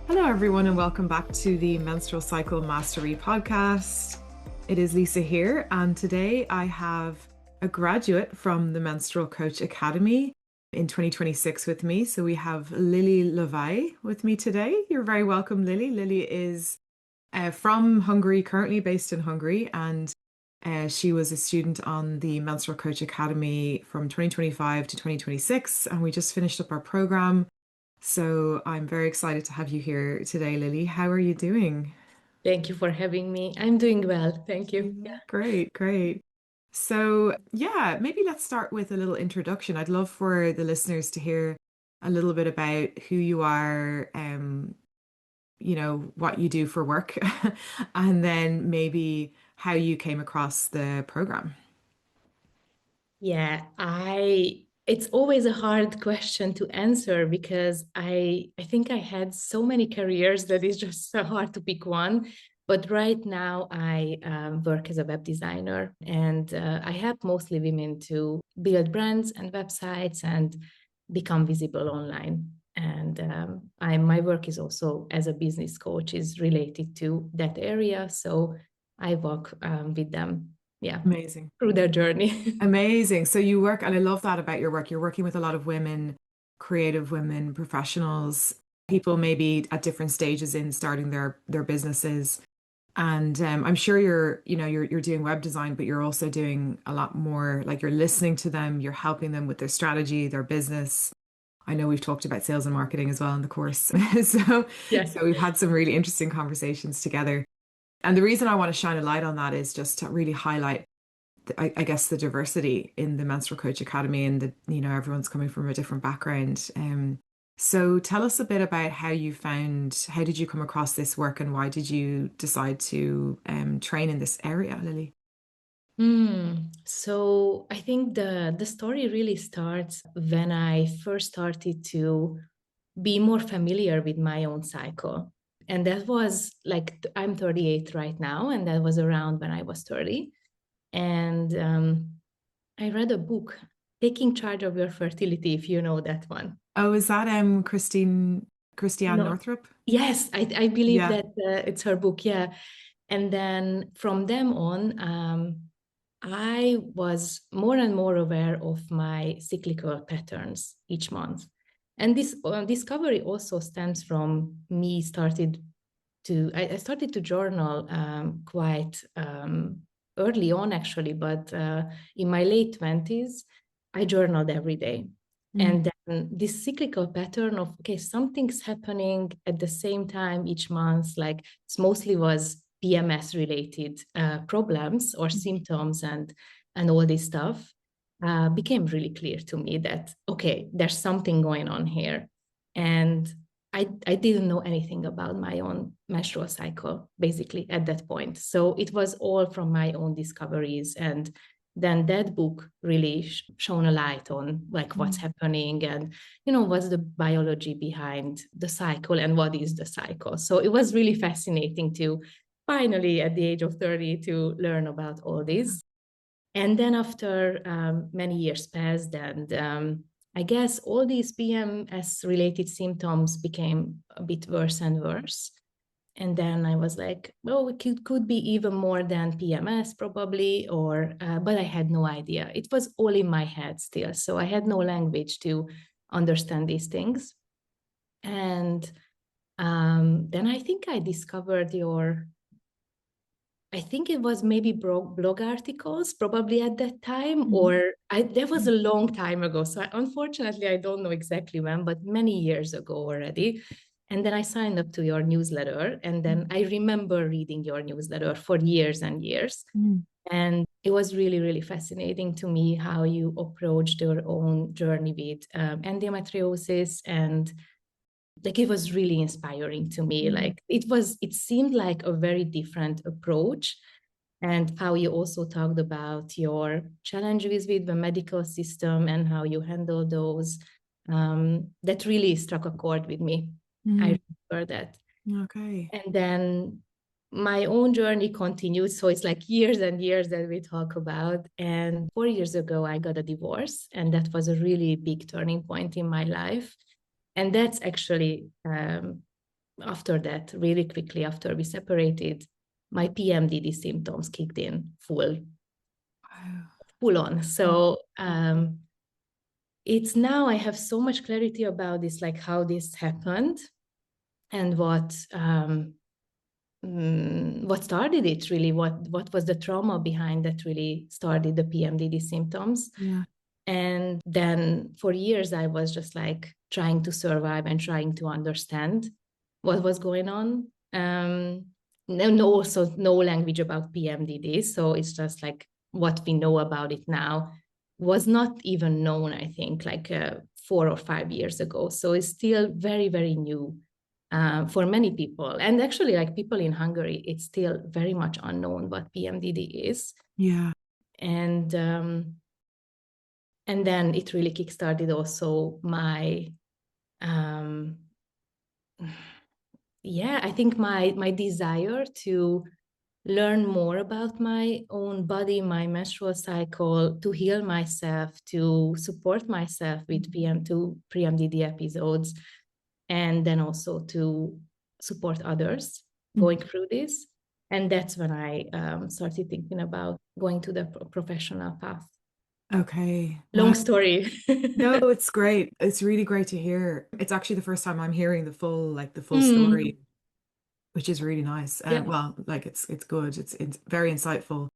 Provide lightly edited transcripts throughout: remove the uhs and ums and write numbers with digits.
Hello, everyone, and welcome back to the Menstrual Cycle Mastery Podcast. It is Lisa here, and today I have a graduate from the Menstrual Coach Academy in 2026 with me. So we have Lili Lövei with me today. You're very welcome, Lili. Lili is from Hungary, currently based in Hungary, and she was a student on the Menstrual Coach Academy from 2025 to 2026, and we just finished up our program. So I'm very excited to have you here today, Lili. How are you doing? Thank you for having me. I'm doing well. Thank you. Yeah. Great, great. So, yeah, maybe let's start with a little introduction. I'd love for the listeners to hear a little bit about who you are, what you do for work, and then maybe how you came across the program. Yeah, it's always a hard question to answer because I think I had so many careers that it's just so hard to pick one. But right now I work as a web designer and I help mostly women to build brands and websites and become visible online. And my work is also as a business coach is related to that area. So I work with them, yeah, Amazing. through their journey. Amazing. So you work, and I love that about your work. You're working with a lot of women, creative women, professionals, people maybe at different stages in starting their businesses. And I'm sure you're doing web design, but you're also doing a lot more, like you're listening to them, you're helping them with their strategy, their business. I know we've talked about sales and marketing as well in the course. So, Yeah. so we've had some really interesting conversations together. And the reason I want to shine a light on that is just to really highlight, I guess, the diversity in the Menstrual Coach Academy, and everyone's coming from a different background. So tell us a bit about how did you come across this work, and why did you decide to train in this area, Lili? So I think the story really starts when I first started to be more familiar with my own cycle. And that was like, I'm 38 right now, and that was around when I was 30. And I read a book, Taking Charge of Your Fertility, if you know that one. Oh, is that Christiane No. Northrup? Yes, I believe Yeah. that it's her book. Yeah. And then from them on, I was more and more aware of my cyclical patterns each month. And this discovery also stems from me I started to journal quite early on, actually, but in my late 20s, I journaled every day. Mm. And then this cyclical pattern of, okay, something's happening at the same time each month, like it mostly was PMS related problems or symptoms and all this stuff, became really clear to me that, okay, there's something going on here. And I didn't know anything about my own menstrual cycle, basically, at that point. So it was all from my own discoveries. And then that book really shone a light on like what's happening and, what's the biology behind the cycle and what is the cycle. So it was really fascinating to finally, at the age of 30, to learn about all this. And then after many years passed, and I guess all these PMS related symptoms became a bit worse and worse. And then I was like, well, it could be even more than PMS probably, but I had no idea. It was all in my head still. So I had no language to understand these things. And then I think I discovered I think it was maybe blog articles probably at that time, Mhm. that was a long time ago. So unfortunately, I don't know exactly when, but many years ago already. And then I signed up to your newsletter. And then I remember reading your newsletter for years and years. Mm. And it was really, really fascinating to me how you approached your own journey with endometriosis, and like it was really inspiring to me. Mm. Like it seemed like a very different approach, and how you also talked about your challenges with the medical system and how you handle those. That really struck a chord with me. I Mm. remember that. Okay. And then my own journey continued. So it's like years and years that we talk about. And 4 years ago, I got a divorce, and that was a really big turning point in my life. And that's actually after that, really quickly after we separated, my PMDD symptoms kicked in full on. So it's now I have so much clarity about this, like how this happened and what started it really, what was the trauma behind that really started the PMDD symptoms. Yeah. And then for years, I was just like trying to survive and trying to understand what was going on. Also no language about PMDD. So it's just like what we know about it now was not even known, I think, like 4 or 5 years ago. So it's still very, very new for many people. And actually, like people in Hungary, it's still very much unknown what PMDD is. Yeah. And then it really kickstarted also my, I think my desire to learn more about my own body, my menstrual cycle, to heal myself, to support myself with PMDD episodes, and then also to support others going through this. And that's when I started thinking about going to the professional path. Okay. Long Wow. story. No, it's great. It's really great to hear. It's actually the first time I'm hearing the full story, which is really nice. Yeah. Well, like it's good. It's very insightful.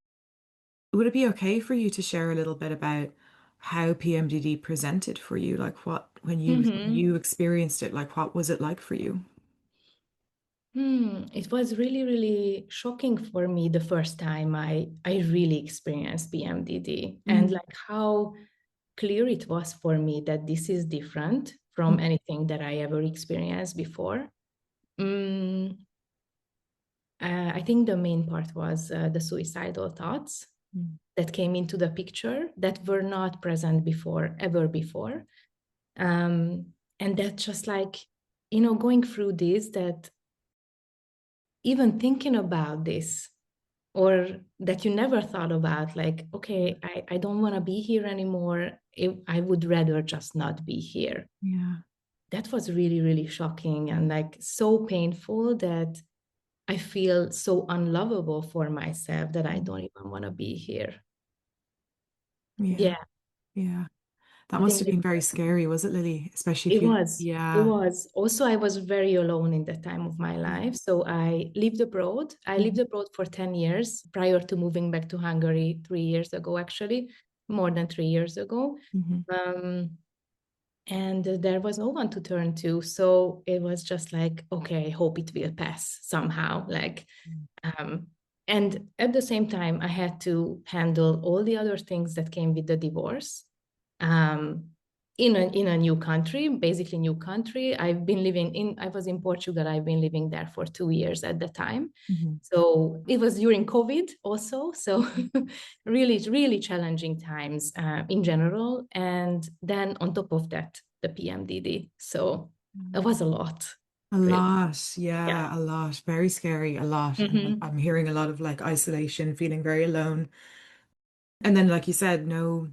Would it be okay for you to share a little bit about how PMDD presented for you? Like what when you experienced it, like what was it like for you? It was really, really shocking for me the first time I really experienced PMDD, and like how clear it was for me that this is different from anything that I ever experienced before. I think the main part was the suicidal thoughts that came into the picture that were not present ever before. And that just like, going through this, that even thinking about this, or that you never thought about, like, okay, I don't want to be here anymore. I would rather just not be here. Yeah. That was really, really shocking and like so painful that I feel so unlovable for myself that I don't even want to be here. Yeah. Yeah. Yeah. That I must think have been very scary, was it, Lily? Especially if it you, was. It yeah. was. Also, I was very alone in that time of my life. So I lived abroad. I lived abroad for 10 years prior to moving back to Hungary 3 years ago, actually, more than 3 years ago. And there was no one to turn to. So it was just like, okay, I hope it will pass somehow. Like, and at the same time, I had to handle all the other things that came with the divorce. In a new country, basically new country. I was in Portugal. I've been living there for 2 years at the time. So it was during COVID also. So really, really challenging times in general. And then on top of that, the PMDD. So it was a lot. A Really. lot, Yeah. yeah, a lot. Very scary, a lot. And I'm hearing a lot of like isolation, feeling very alone. And then, like you said, no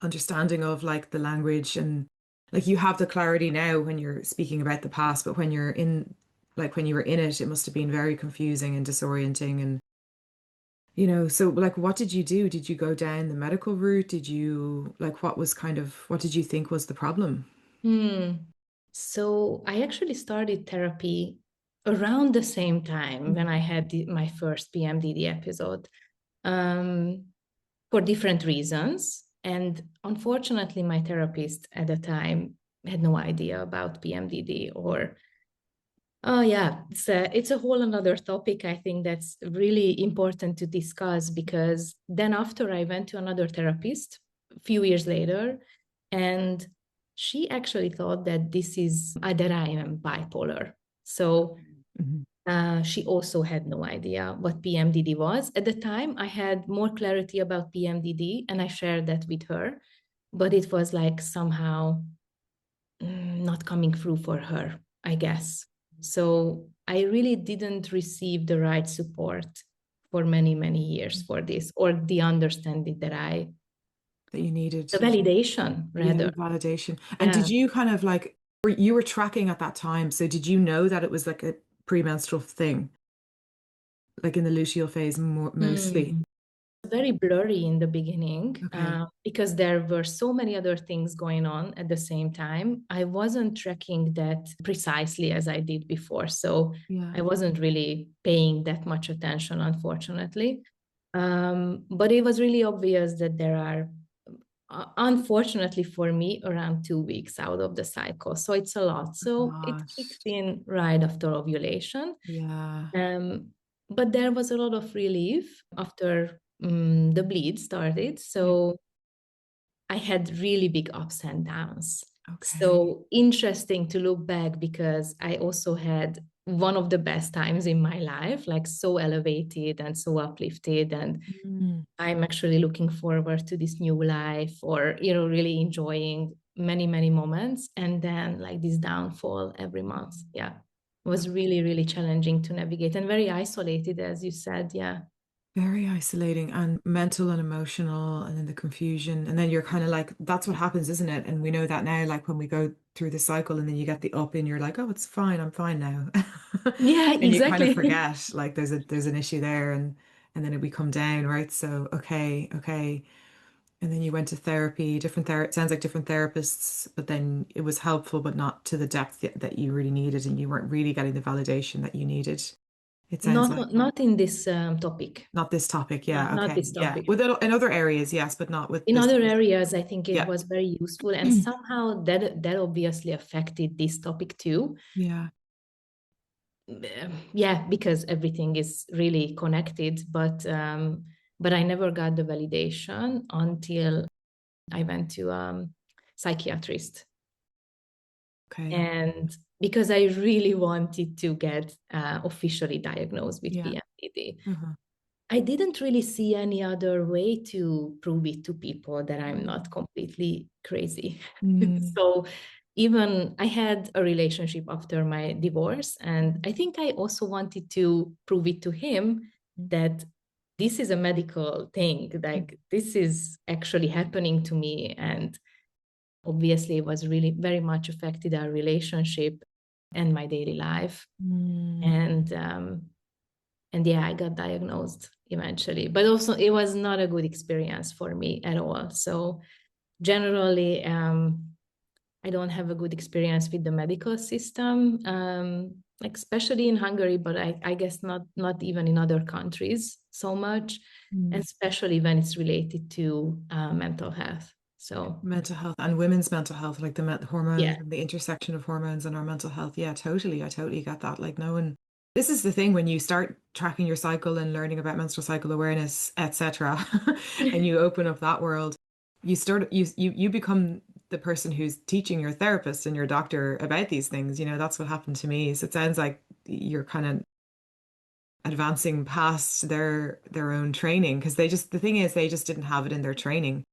understanding of like the language and like you have the clarity now when you're speaking about the past, but when you're in like when you were in it, it must have been very confusing and disorienting and so like what did you do? Did you go down the medical route? Did you like what did you think was the problem? So I actually started therapy around the same time when I had my first PMDD episode, for different reasons. And unfortunately, my therapist at the time had no idea about PMDD or oh yeah, it's a whole another topic. I think that's really important to discuss because then after I went to another therapist a few years later, and she actually thought that that I am bipolar. So she also had no idea what PMDD was. At the time, I had more clarity about PMDD and I shared that with her, but it was like somehow not coming through for her, I guess. So I really didn't receive the right support for many, many years for this, or the understanding That you needed the validation yeah, rather. the validation. And did Yeah. you kind of like You were tracking at that time. So did you know that it was like a premenstrual thing, like in the luteal phase mostly? Very blurry in the beginning Okay. because there were so many other things going on at the same time. I wasn't tracking that precisely as I did before. So Yeah. I wasn't really paying that much attention, unfortunately. But it was really obvious that there are, unfortunately for me, around 2 weeks out of the cycle. So it's a lot. So it Gosh. kicks in right after ovulation. Yeah. Um, but there was a lot of relief after the bleed started. Yeah. So I had really big ups and downs. Okay. So interesting to look back because I also had one of the best times in my life, like so elevated and so uplifted. And Mm. I'm actually looking forward to this new life or, really enjoying many, many moments. And then like this downfall every month. Yeah. It was really, really challenging to navigate and very isolated, as you said. Yeah. Very isolating and mental and emotional, and then the confusion. And then you're kind of like, that's what happens, isn't it? And we know that now, like when we go through the cycle and then you get the up and you're like, oh, it's fine, I'm fine now. Yeah, And you kind of exactly. forget like there's an issue there, and then we come down, right? So okay, okay. And then you went to therapy, different sounds like different therapists, but then it was helpful, but not to the depth that you really needed, and you weren't really getting the validation that you needed. It sounds like. Not in this topic. Not this topic. Yeah. Not Okay. this Yeah. topic. In other areas, yes, but not with In this. other areas, I think it Yeah. was very useful, and somehow that obviously affected this topic too. Yeah. Yeah, because everything is really connected, but I never got the validation until I went to psychiatrist. Okay. And because I really wanted to get officially diagnosed with Yeah. PMDD. Uh-huh. I didn't really see any other way to prove it to people that I'm not completely crazy. Mm. So even I had a relationship after my divorce, and I think I also wanted to prove it to him that this is a medical thing, like this is actually happening to me. And obviously it was really very much affected our relationship and my daily life. Mm. And yeah, I got diagnosed eventually, but also it was not a good experience for me at all. So generally, I don't have a good experience with the medical system, like especially in Hungary, but I guess not even in other countries so much, and Mm. especially when it's related to mental health. So Mental health and women's mental health, like the hormones yeah, and the intersection of hormones and our mental health. Yeah, totally. I totally get that. Like no one. This is the thing when you start tracking your cycle and learning about menstrual cycle awareness, etc., and you open up that world, you become the person who's teaching your therapist and your doctor about these things. That's what happened to me. So it sounds like you're kind of advancing past their own training, because the thing is they just didn't have it in their training,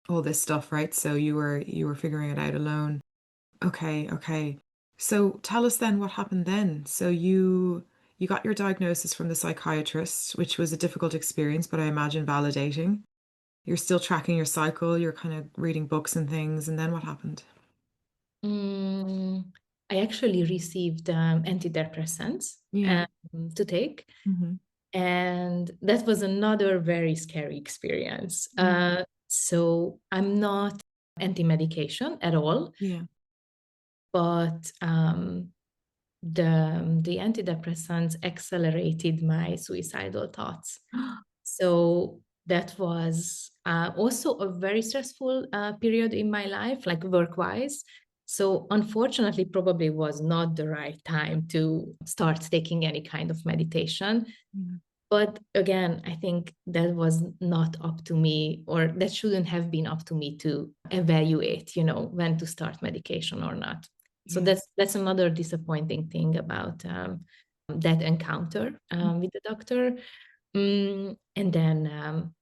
all this stuff, right? So you were figuring it out alone. Okay, okay. So tell us then what happened then. So you got your diagnosis from the psychiatrist, which was a difficult experience, but I imagine validating. You're still tracking your cycle, you're kind of reading books and things, and then what happened? mm, I actually received antidepressants Yeah. to take. Hmm. And that was another very scary experience. Mm. So I'm not anti-medication at all, Yeah. but the antidepressants accelerated my suicidal thoughts. So that was also a very stressful period in my life, like work-wise. So unfortunately, probably was not the right time to start taking any kind of meditation. Yeah. But again, I think that was not up to me, or that shouldn't have been up to me to evaluate, when to start medication or not. So Yeah. that's another disappointing thing about that encounter with the doctor. And then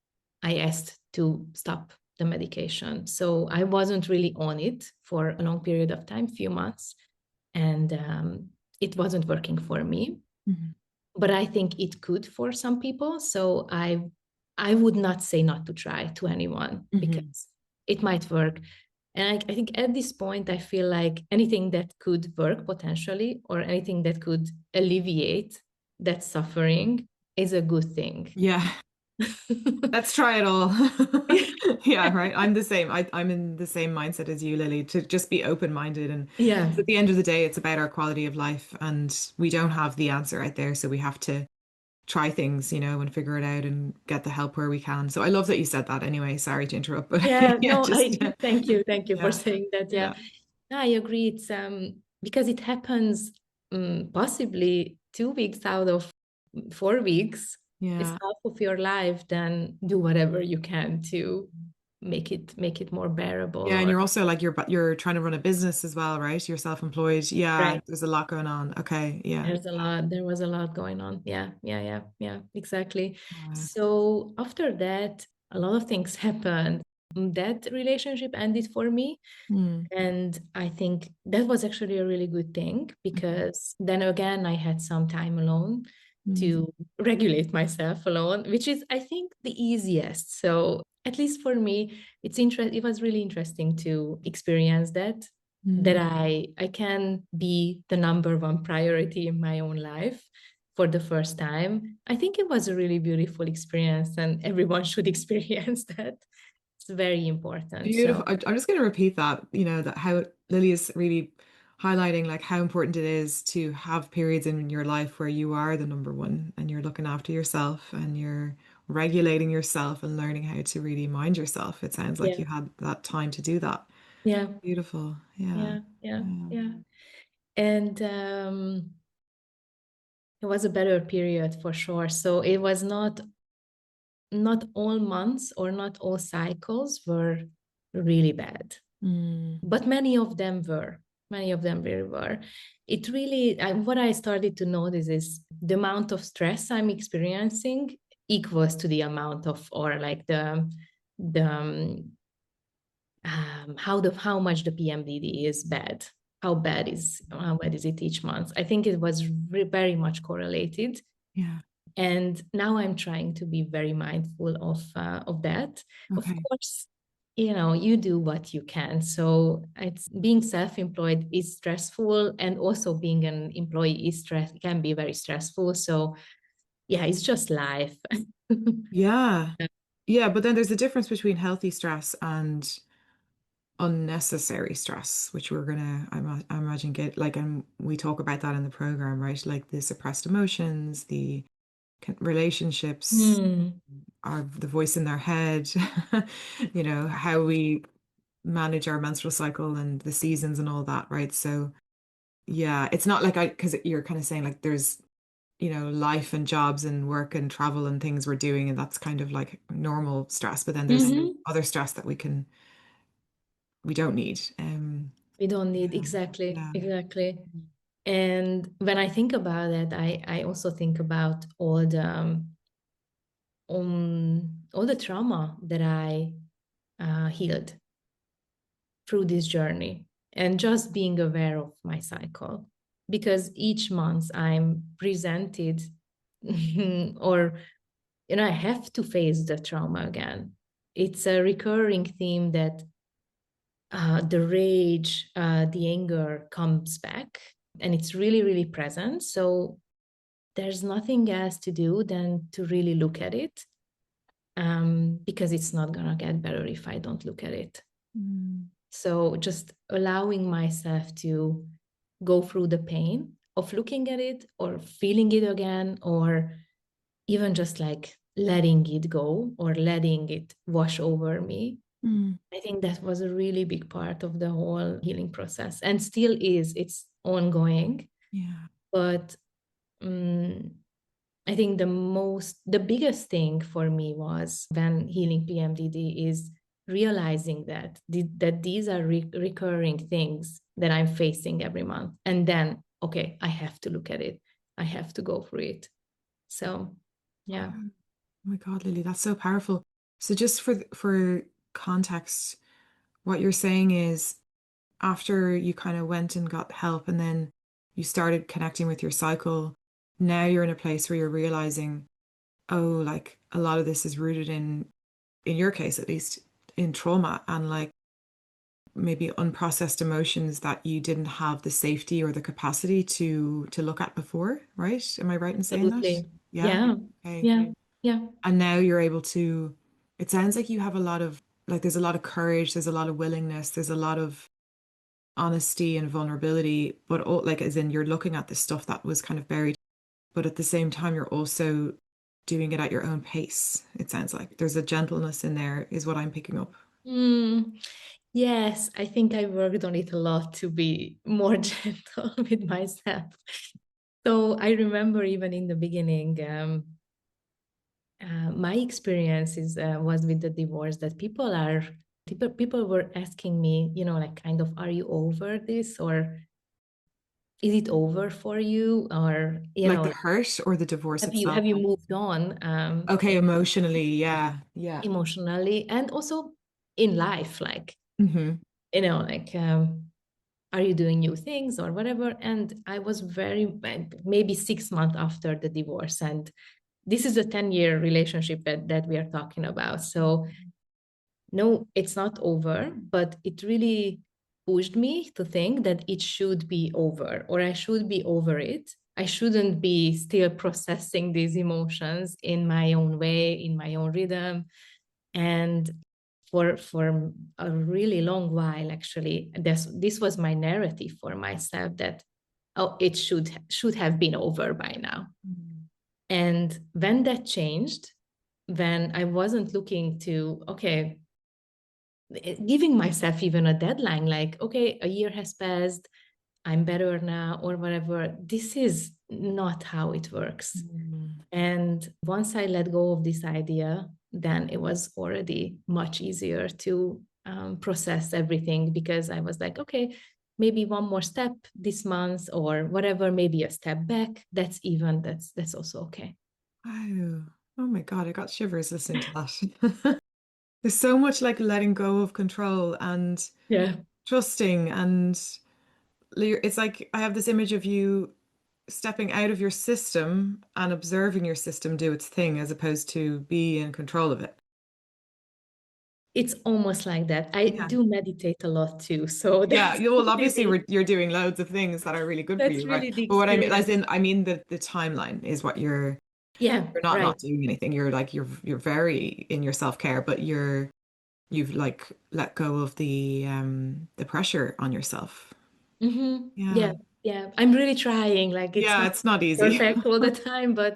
I asked to stop the medication. So I wasn't really on it for a long period of time, few months, and it wasn't working for me. Mhm. But I think it could for some people. So I would not say not to try to anyone Mhm. because it might work. And I think at this point, I feel like anything that could work potentially, or anything that could alleviate that suffering, is a good thing. Yeah. Let's try it all. Yeah, right. I'm the same. I'm in the same mindset as you, Lily, to just be open-minded. And Yeah. at the end of the day, it's about our quality of life, and we don't have the answer out there. So we have to try things, and figure it out and get the help where we can. So I love that you said that anyway. Sorry to interrupt, but Yeah, yeah, no, just thank you for yeah, saying that. Yeah. yeah, No, I agree. It's because it happens possibly 2 weeks out of 4 weeks. It's yeah. half of your life. Then do whatever you can to make it more bearable. Yeah, and Or you're also like you're trying to run a business as well, right? You're self-employed. Yeah, right, there's a lot going on. Okay, yeah. there's a lot. There was a lot going on. Yeah, exactly. Uh, So after that, a lot of things happened. That relationship ended for me. mm, And I think that was actually a really good thing okay. because then again, I had some time alone Mm, to regulate myself alone, which is, I think, the easiest. So at least for me, it was really interesting to experience that mm. I can be the number one priority in my own life for the first time. I think it was a really beautiful experience and everyone should experience that. It's very important. Beautiful. So I'm just going to repeat that, that how Lily is really highlighting like how important it is to have periods in your life where you are the number one and you're looking after yourself and you're regulating yourself and learning how to really mind yourself. It sounds like yeah, you had that time to do that. yeah. Beautiful. Yeah. Yeah. Yeah. And it was a better period for sure. So it was not all months or not all cycles were really bad, Mm, but many of them were. Many of them really were. It really, what I started to notice is the amount of stress I'm experiencing equals to the amount of, or like the how much the PMDD is bad. How bad is it each month? I think it was very much correlated, yeah. and now I'm trying to be very mindful of that. Of Okay. course, you do what you can. So it's being self-employed is stressful, and also being an employee is can be very stressful. So yeah, it's just life. Yeah. Yeah, but then there's a difference between healthy stress and unnecessary stress, which we're gonna, I imagine, get like, and we talk about that in the program, right? Like the suppressed emotions, the relationships, Hmm. are the voice in their head, how we manage our menstrual cycle and the seasons and all that, right? So yeah, it's not like because you're kind of saying like there's, life and jobs and work and travel and things we're doing, and that's kind of like normal stress, but then there's Mhm. other stress that we don't need. We don't need Yeah, exactly, yeah. exactly. And when I think about it, I also think about all the trauma that I healed through this journey, and just being aware of my cycle, because each month I'm presented, or I have to face the trauma again. It's a recurring theme that the rage, the anger comes back, and it's really, really present. So there's nothing else to do than to really look at it, because it's not going to get better if I don't look at it. Mm, So just allowing myself to go through the pain of looking at it or feeling it again, or even just like letting it go or letting it wash over me. mm, I think that was a really big part of the whole healing process, and still is. It's ongoing. yeah. But um, I think the biggest thing for me was when healing PMDD is realizing that these are recurring things that I'm facing every month. And then, okay, I have to look at it. I have to go through it. So, yeah. Oh my God, Lily, that's so powerful. So just for context, what you're saying is after you kind of went and got help and then you started connecting with your cycle, now you're in a place where you're realizing, oh, like a lot of this is rooted in your case at least, in trauma and like maybe unprocessed emotions that you didn't have the safety or the capacity to look at before, right? Am I right in saying that? Absolutely. Yeah. Yeah. Okay. Yeah. Yeah. And now you're able to, it sounds like you have a lot of, like, there's a lot of courage, there's a lot of willingness, there's a lot of honesty and vulnerability, but all, like, as in you're looking at the stuff that was kind of buried, but at the same time, you're also doing it at your own pace. It sounds like there's a gentleness in there, is what I'm picking up. Mm, yes, I think I worked on it a lot to be more gentle with myself. So I remember even in the beginning, my experience was with the divorce that people were asking me, like kind of, are you over this, or is it over for you, or Like the hurt or the divorce have itself? you moved on, Okay, emotionally, yeah, yeah. emotionally and also in life, like Hmm. like are you doing new things or whatever? And I was maybe 6 months after the divorce, and this is a 10-year relationship that we are talking about. So no, it's not over, but it really pushed me to think that it should be over, or I should be over it. I shouldn't be still processing these emotions in my own way, in my own rhythm. And for a really long while, actually, this was my narrative for myself, that oh, it should have been over by now. And when that changed, when I wasn't looking to, okay, giving myself even a deadline, like, okay, a year has passed, I'm better now, or whatever, this is not how it works. Mm. And once I let go of this idea, then it was already much easier to process everything, because I was like, okay, maybe one more step this month or whatever, maybe a step back. That's also okay. Wow. Oh my God, I got shivers listening to that. There's so much like letting go of control and Yeah. trusting, and it's like I have this image of you stepping out of your system and observing your system do its thing as opposed to be in control of it. It's almost like that. I Yeah. do meditate a lot too. So Yeah, that's well, obviously really, you're doing loads of things that are really good for that's you, right? really the But what I mean, as experience. in, I mean the timeline is what Yeah, you're not right. not doing anything. You're like you're very in your self-care, but you've like let go of the pressure on yourself. Yeah. Yeah, yeah. I'm really trying. Like it's Yeah, not it's not easy. perfect all the time, but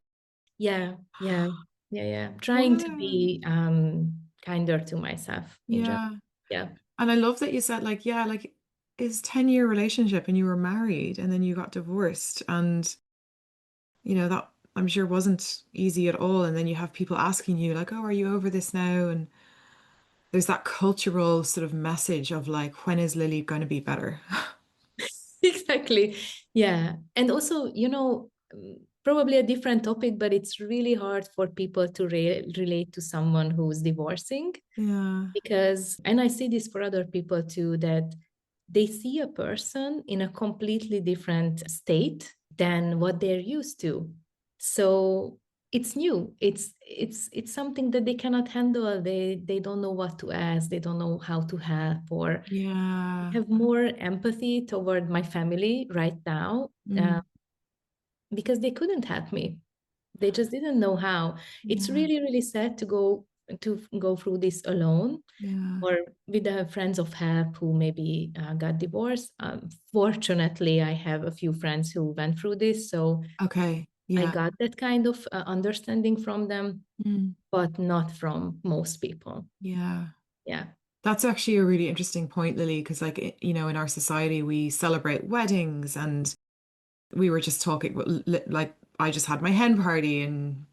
yeah, yeah, yeah, yeah. Trying to Wow. be kinder to myself in general. Yeah. Yeah. And I love that you said like, yeah, like it's 10-year relationship and you were married and then you got divorced and that I'm sure wasn't easy at all. And then you have people asking you like, oh, are you over this now? And there's that cultural sort of message of like, when is Lily going to be better? Exactly. Yeah. And also, probably a different topic, but it's really hard for people to relate to someone who's divorcing, Yeah. because, and I see this for other people too, that they see a person in a completely different state than what they're used to. So it's new. It's something that they cannot handle. They don't know what to ask. They don't know how to help, or Yeah. have more empathy toward my family right now, Mm. because they couldn't help me. They just didn't know how. It's Yeah. really, really sad to go through this alone, Yeah. or with the friends of help who maybe got divorced. Fortunately, I have a few friends who went through this, so Okay. I Yeah. got that kind of understanding from them, Mm. but not from most people. Yeah. Yeah. That's actually a really interesting point, Lily, because like in our society we celebrate weddings and we were just talking like I just had my hen party and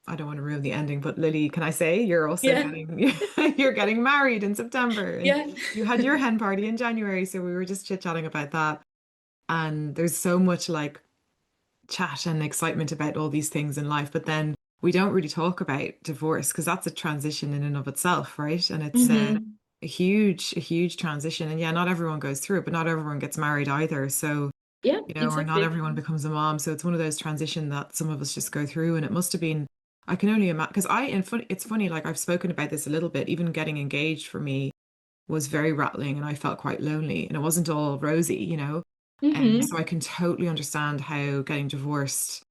I don't want to ruin the ending, but Lily, can I say you're also Yeah. getting you're getting married in September and Yeah. you had your hen party in January, so we were just chit-chatting about that. And there's so much like chat and excitement about all these things in life, but then we don't really talk about divorce because that's a transition in and of itself, right? And it's Hmm. a huge transition. And yeah, not everyone goes through it, but not everyone gets married either. So, Yeah, or not exactly. everyone becomes a mom. So it's one of those transition that some of us just go through. And it must have been, I can only imagine, because and it's funny, like I've spoken about this a little bit, even getting engaged for me. was very rattling and I felt quite lonely and it wasn't all rosy, you know. And Mm-hmm. so I can totally understand how getting divorced,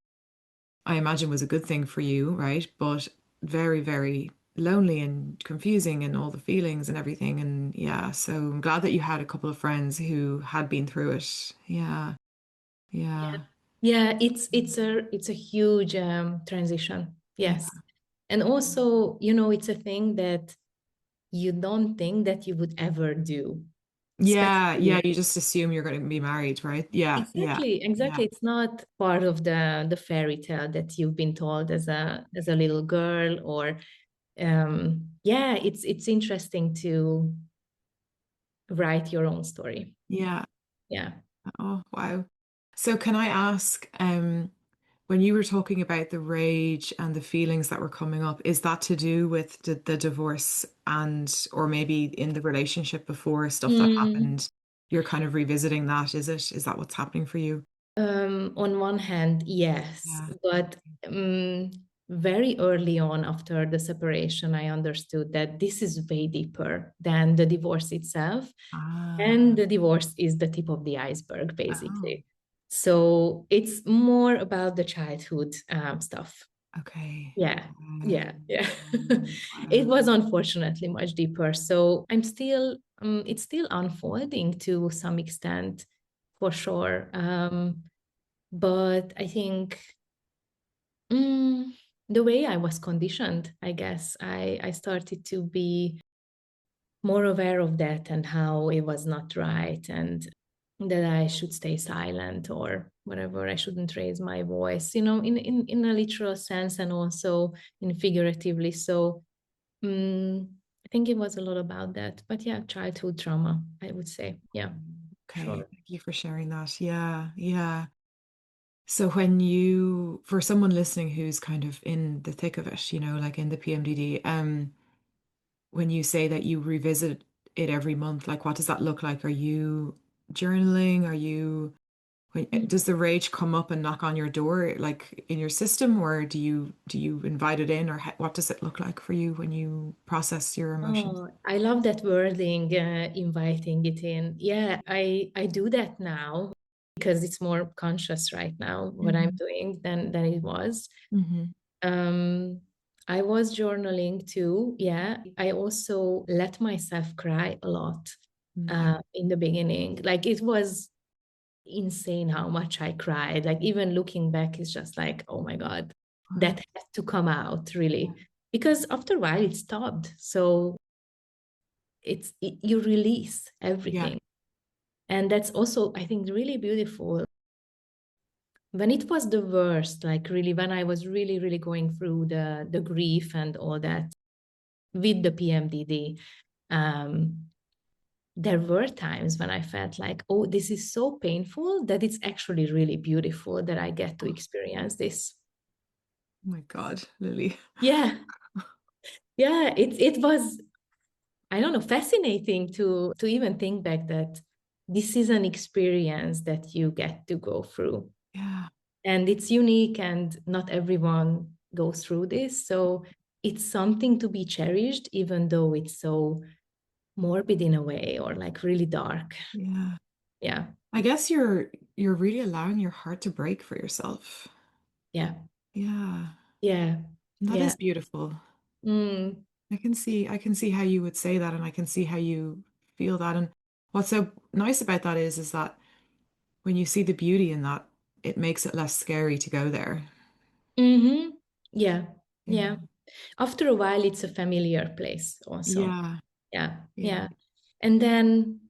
I imagine, was a good thing for you, right? But very, very lonely and confusing and all the feelings and everything. And yeah, so I'm glad that you had a couple of friends who had been through it. Yeah, Yeah. yeah, Yeah, it's a huge transition. yeah. Yes. And also, you know, it's a thing that you don't think that you would ever do, Yeah, yeah, especially you just assume you're going to be married, right? Yeah, yeah, yeah, exactly. It's not part of the fairy tale that you've been told as a little girl, or yeah, it's interesting to write your own story. yeah. Yeah. Oh, wow. So can I ask, when you were talking about the rage and the feelings that were coming up, is that to do with the divorce and or maybe in the relationship before stuff that Mm. happened? You're kind of revisiting that, is it? Is that what's happening for you? On one hand, yes, Yeah. but um, very early on after the separation, I understood that this is way deeper than the divorce itself. Ah, And the divorce is the tip of the iceberg, oh, basically. So it's more about the childhood stuff. okay. Yeah, Wow. yeah, yeah. It Wow. was unfortunately much deeper. So it's still unfolding to some extent, for sure. But I think mm, the way I was conditioned, I guess, I started to be more aware of that and how it was not right and that I should stay silent or whatever. I shouldn't raise my voice, you know, in a literal sense and also in figuratively. So I think it was a lot about that. But yeah, childhood trauma, I would say. Yeah, Okay. sure. Thank you for sharing that. Yeah, yeah. So when you, for someone listening who's kind of in the thick of it, you know, like in the PMDD, when you say that you revisit it every month, like what does that look like? Are you journaling? Are you, does the rage come up and knock on your door like in your system, or do you invite it in, or what does it look like for you when you process your emotions? Oh, I love that wording, inviting it in. Yeah, I do that now because it's more conscious right now what I'm Hmm. doing than it was. Hmm. Um, I was journaling too. Yeah, I also let myself cry a lot Wow. in the beginning. Like it was insane how much I cried. Like even looking back, it's just like, oh my God, Wow. that had to come out really. Because after a while it stopped. So you release Yeah. everything. And that's also, I think, really beautiful. When it was the worst, like really when I was really, really going through the grief and all that with the PMDD, um, there were times when I felt like, oh, this is so painful that it's actually really beautiful that I get to Oh experience this. my God, Lily. Yeah, yeah, it was, I don't know, fascinating to even think back that this is an experience that you get to go through. Yeah. And it's unique and not everyone goes through this. So it's something to be cherished, even though it's so morbid in a way or like really dark. Yeah. Yeah. I guess you're really allowing your heart to break for yourself. Yeah. Yeah. Yeah. And that Yeah. is beautiful. Mm. I can see how you would say that and I can see how you feel that. And what's so nice about that is that when you see the beauty in that, it makes it less scary to go there. Mm-hmm. Yeah. Yeah. Yeah. After a while, it's a familiar place also. Yeah. Yeah. Yeah. Yeah. And then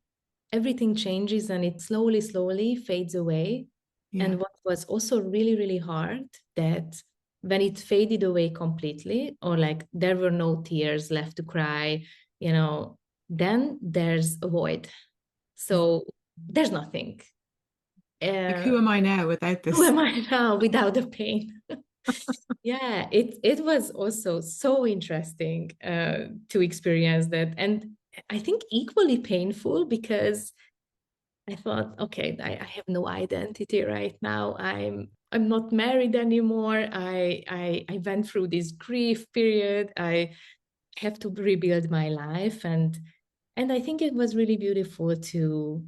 everything changes and it slowly, slowly fades away. Yeah. And what was also really, really hard that when it faded away completely, or like there were no tears left to cry, you know, then there's a void. Yeah. So there's nothing. Like Uh, who am I now without who this? am I now without the pain? Yeah, it was also so interesting to experience that. And I think equally painful because I thought, okay, I have no identity right now. I'm not married anymore. I went through this grief period. I have to rebuild my life. And And I think it was really beautiful to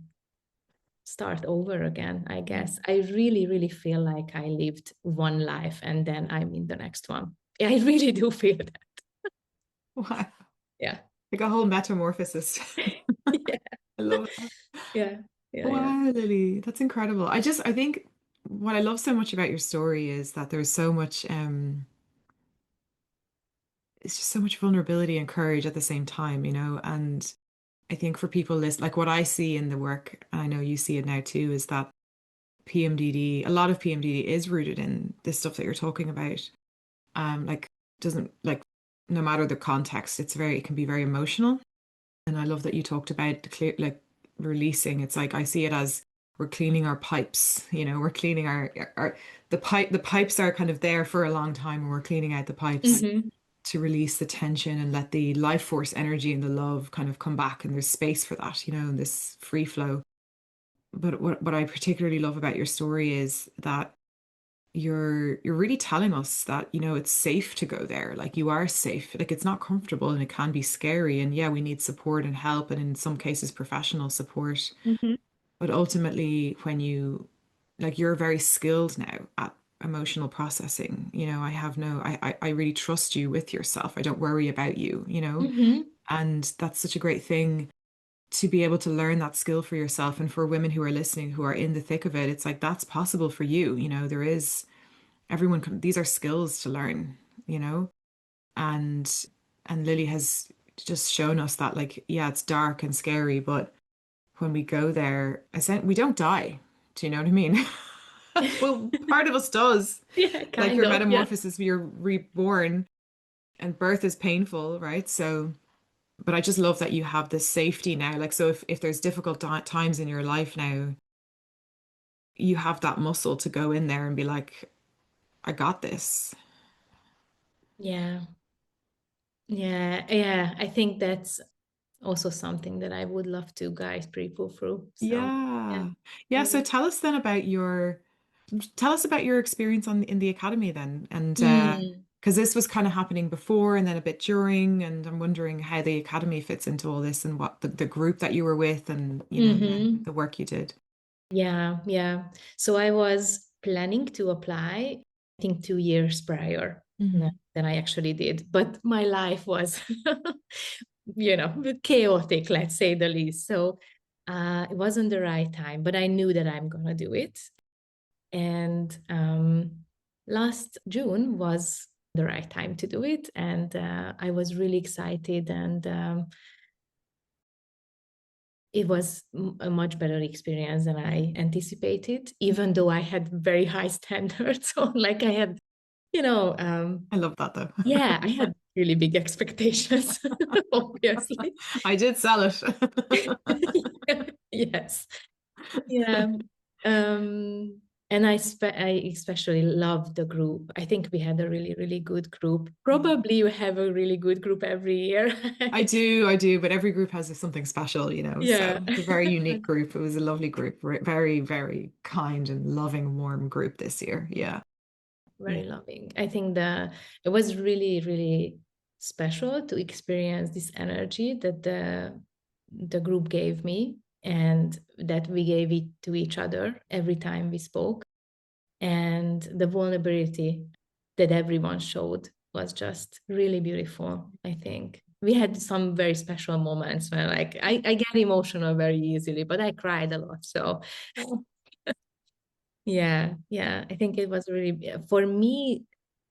start over again, I guess. I really, really feel like I lived one life and then I'm in the next one. I really do feel that. Wow. Yeah. Like a whole metamorphosis. Yeah. I love that. Yeah. Yeah. Yeah. Wow, Lily, that's incredible. I think what I love so much about your story is that there's so much, it's just so much vulnerability and courage at the same time, you know? And I think for people list like what I see in the work, and I know you see it now too, is that PMDD, a lot of PMDD is rooted in this stuff that you're talking about. Like doesn't like no matter the context, it can be very emotional. And I love that you talked about the clear like releasing. It's like I see it as we're cleaning our pipes, you know, we're cleaning our the pipes are kind of there for a long time and we're cleaning out the pipes Mm-hmm. to release the tension and let the life force energy and the love kind of come back and there's space for that, you know, and this free flow. But what I particularly love about your story is that you're really telling us that, you know, it's safe to go there. Like you are safe. Like it's not comfortable and it can be scary. And yeah, we need support and help and in some cases professional support. Mm-hmm. But ultimately when you like you're very skilled now at emotional processing. You know, I have no I really trust you with yourself. I don't worry about you, you know? Mm-hmm. And that's such a great thing to be able to learn that skill for yourself. And for women who are listening, who are in the thick of it, it's like that's possible for you. You know, there is everyone can, these are skills to learn, you know? And Lily has just shown us that like, yeah, it's dark and scary, but when we go there, we don't die. Do you know what I mean? Well, part of us does. Yeah, Like kind your of. Yeah. metamorphosis, you're reborn and birth is painful, right? So, but I just love that you have this safety now. Like, so if there's difficult times in your life now, you have that muscle to go in there and be like, I got this. Yeah. Yeah. Yeah. I think that's also something that I would love to guide people through. So yeah. Yeah. Yeah. So Yeah. tell us about your experience in the academy then. And Mm. because this was kind of happening before and then a bit during, and I'm wondering how the academy fits into all this and what the group that you were with and you know Mm-hmm. the work you did. Yeah, yeah. So I was planning to apply, I think 2 years prior Hmm. than I actually did. But my life was, chaotic, let's say the least. So it wasn't the right time, but I knew that I'm gonna do it. And last June was the right time to do it, and I was really excited and it was a much better experience than I anticipated, even though I had very high standards. So, like, I had, you know, I love that though. yeah, I had really big expectations, obviously. I did sell it. Yes. Yeah. And I especially love the group. I think we had a really, really good group. Yeah. Probably you have a really good group every year. I do, but every group has something special, you know. Yeah. So it's a very unique group. It was a lovely group, very, very kind and loving, warm group this year. Yeah. Yeah. Very loving. I think it was really, really special to experience this energy that the group gave me and that we gave it to each other every time we spoke. And the vulnerability that everyone showed was just really beautiful, I think. We had some very special moments when like I get emotional very easily, but I cried a lot. So yeah, yeah. I think it was really for me,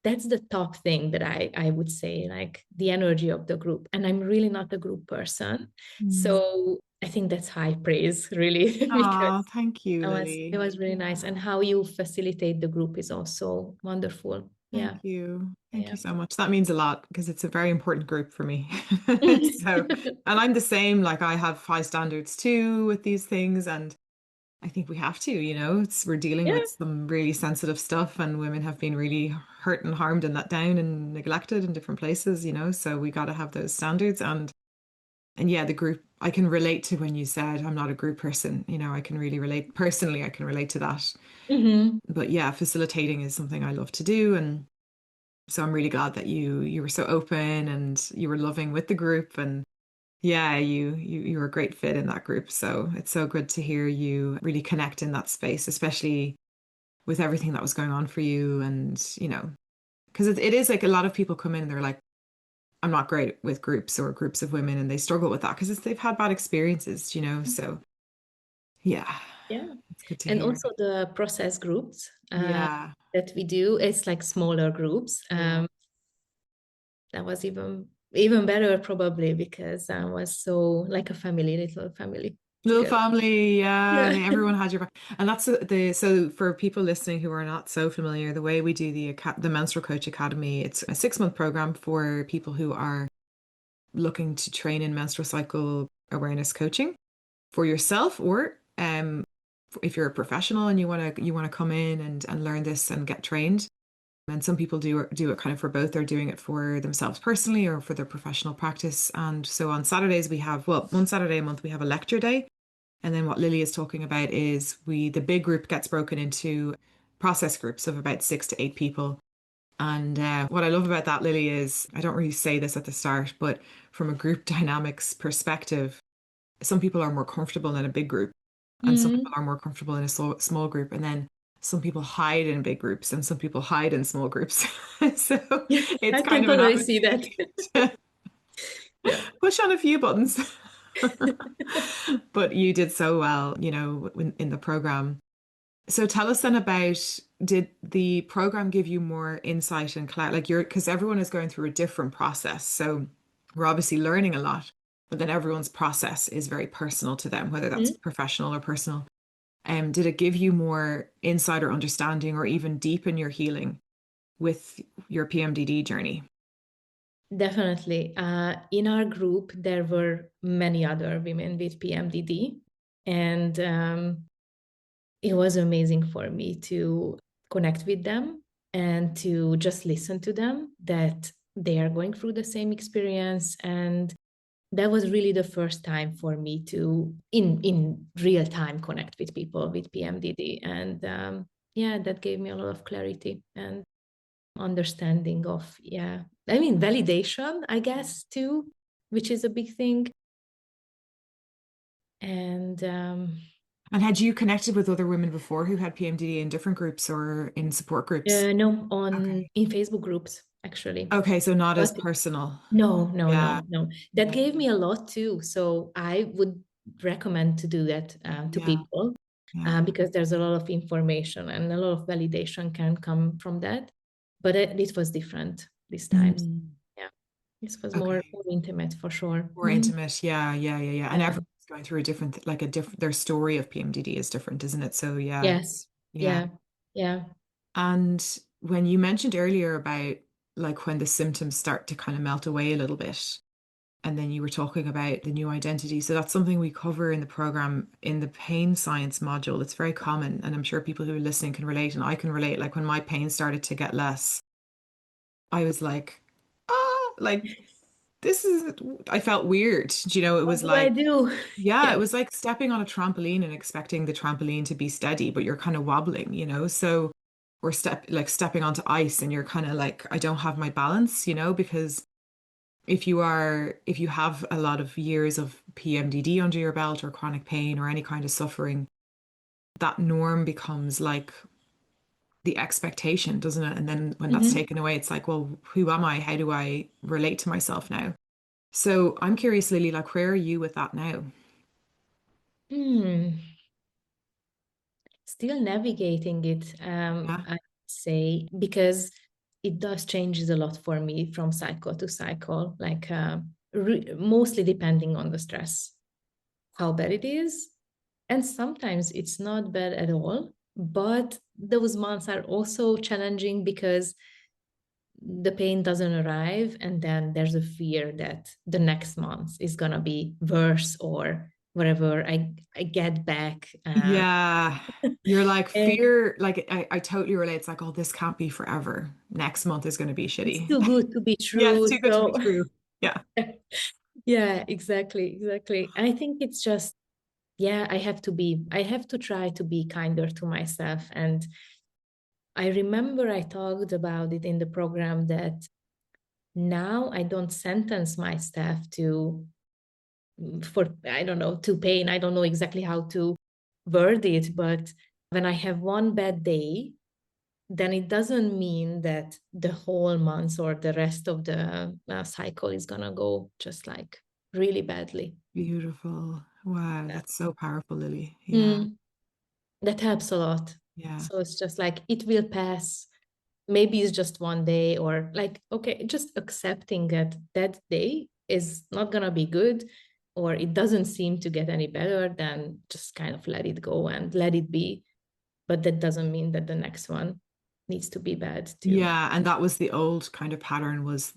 that's the top thing that I would say, like the energy of the group. And I'm really not a group person. Mm. So I think that's high praise, really, because Oh, thank you, it Lily. was really nice. And how you facilitate the group is also wonderful. Yeah. Thank you. Thank Yeah. you so much. That means a lot because it's a very important group for me. So, and I'm the same, like I have high standards too with these things. And I think we have to, you know, we're dealing Yeah. with some really sensitive stuff and women have been really hurt and harmed and let down and neglected in different places, you know, so we got to have those standards. And yeah, the group, I can relate to when you said I'm not a group person, you know, I can really relate personally, I can relate to that. Hmm. But yeah, facilitating is something I love to do. And so I'm really glad that you were so open and you were loving with the group. And Yeah, you were a great fit in that group. So it's so good to hear you really connect in that space, especially with everything that was going on for you. And, because it is like a lot of people come in and they're like, I'm not great with groups or groups of women, and they struggle with that because they've had bad experiences. So yeah, Yeah. it's good to And hear. also the process groups Yeah, that we do, it's like smaller groups. yeah. That was even better probably because I was so like a family, little family Little together. family, yeah, Yeah. everyone had your back. And that's the so for people listening who are not so familiar, the way we do the Menstrual Coach Academy, it's a 6-month program for people who are looking to train in menstrual cycle awareness coaching for yourself, or if you're a professional and you want to come in and learn this and get trained. And some people do it kind of for both. They're doing it for themselves personally or for their professional practice. And so on Saturdays we have, well, one Saturday a month we have a lecture day. And then what Lily is talking about is the big group gets broken into process groups of about 6 to 8 people. And what I love about that, Lily, is I don't really say this at the start, but from a group dynamics perspective, some people are more comfortable in a big group, and some people Mm. are more comfortable in a small group. And then some people hide in big groups, and some people hide in small groups. So it's I kind can of an totally see opportunity that. to Yeah. push on a few buttons. But you did so well, in the program. So tell us then about, did the program give you more insight and clarity? Like because everyone is going through a different process. So we're obviously learning a lot, but then everyone's process is very personal to them, whether that's Mhm. professional or personal. Did it give you more insight or understanding or even deepen your healing with your PMDD journey? Definitely. In our group, there were many other women with PMDD, and it was amazing for me to connect with them and to just listen to them that they are going through the same experience. And that was really the first time for me to in real time connect with people with PMDD. And yeah, that gave me a lot of clarity and understanding of, yeah, I mean, validation, I guess, too, which is a big thing. And And had you connected with other women before who had PMDD in different groups or in support groups? no, Okay. on in Facebook groups, actually. Okay, so not as But personal. no, no, Yeah. no, no. That Yeah. gave me a lot too. So I would recommend to do that to Yeah. people Yeah. because there's a lot of information and a lot of validation can come from that. But it was different this time. Mm. Yeah, this was Okay. more intimate for sure. More Mhm. intimate. Yeah, yeah, yeah, yeah. And Yeah. everyone's going through a different, like a different, their story of PMDD is different, isn't it? So yeah, Yes. yeah. Yeah. Yeah. And when you mentioned earlier about like when the symptoms start to kind of melt away a little bit, and then you were talking about the new identity. So that's something we cover in the program in the pain science module. It's very common, and I'm sure people who are listening can relate, and I can relate. Like when my pain started to get less, I was like, like I felt weird. It What was do I like, do? yeah, it Yeah. was like stepping on a trampoline and expecting the trampoline to be steady, but you're kind of wobbling. So, or stepping onto ice and you're kind of like, I don't have my balance, because if you have a lot of years of PMDD under your belt or chronic pain or any kind of suffering, that norm becomes like the expectation, doesn't it? And then when that's Mhm. taken away, it's like, well, who am I? How do I relate to myself now? So I'm curious, Lily, like, where are you with that now? Hmm. Still navigating it, Yeah. I'd say, because it does changes a lot for me from cycle to cycle, like mostly depending on the stress, how bad it is. And sometimes it's not bad at all, but those months are also challenging because the pain doesn't arrive. And then there's a fear that the next month is going to be worse or whatever I get back. Yeah. You're like And fear, like I totally relate. It's like, oh, this can't be forever. Next month is going to be it's shitty. too good to be Yeah, it's true. too good to be So, true. Yeah. yeah, exactly, exactly. I think it's just, yeah, I have to try to be kinder to myself. And I remember I talked about it in the program that now I don't sentence myself to for, I don't know, to pain. I don't know exactly how to word it, but when I have one bad day, then it doesn't mean that the whole month or the rest of the cycle is gonna go just like really badly. Beautiful. Wow, Yeah. that's so powerful, Lily. Yeah. Mm, that helps a lot. Yeah. So it's just like it will pass. Maybe it's just one day, or like, okay, just accepting that that day is not gonna be good, or it doesn't seem to get any better, then just kind of let it go and let it be. But that doesn't mean that the next one needs to be bad too. Yeah, and that was the old kind of pattern, was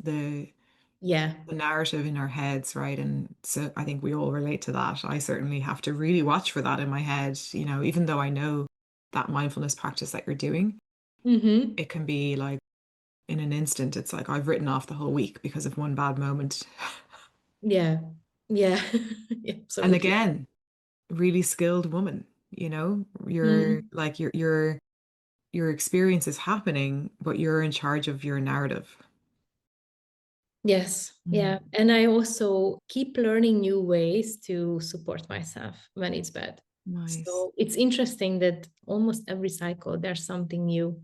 Yeah. the narrative in our heads, right? And so I think we all relate to that. I certainly have to really watch for that in my head, even though I know that mindfulness practice that you're doing, Mm-hmm. it can be like in an instant, it's like I've written off the whole week because of one bad moment. Yeah. Yeah. And Absolutely. again, really skilled woman, you're Mm. like your experience is happening, but you're in charge of your narrative. Yes. Mm. Yeah. And I also keep learning new ways to support myself when it's bad. Nice. So it's interesting that almost every cycle there's something new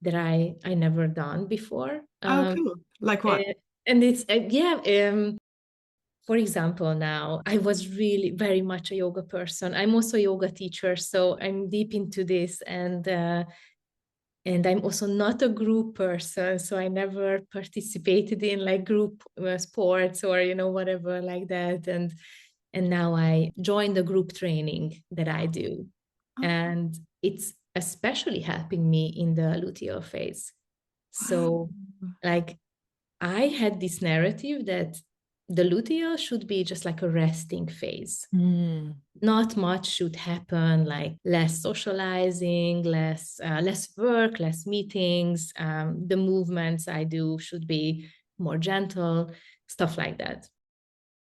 that I never done before. Oh, cool. Like what? And it's yeah. For example, now I was really very much a yoga person. I'm also a yoga teacher, so I'm deep into this, and I'm also not a group person, so I never participated in like group sports or whatever like that. And now I joined the group training that I do, Oh, and it's especially helping me in the luteal phase. So, wow. like, I had this narrative that the luteal should be just like a resting phase. Mm. Not much should happen, like less socializing, less work, less meetings. The movements I do should be more gentle, stuff like that.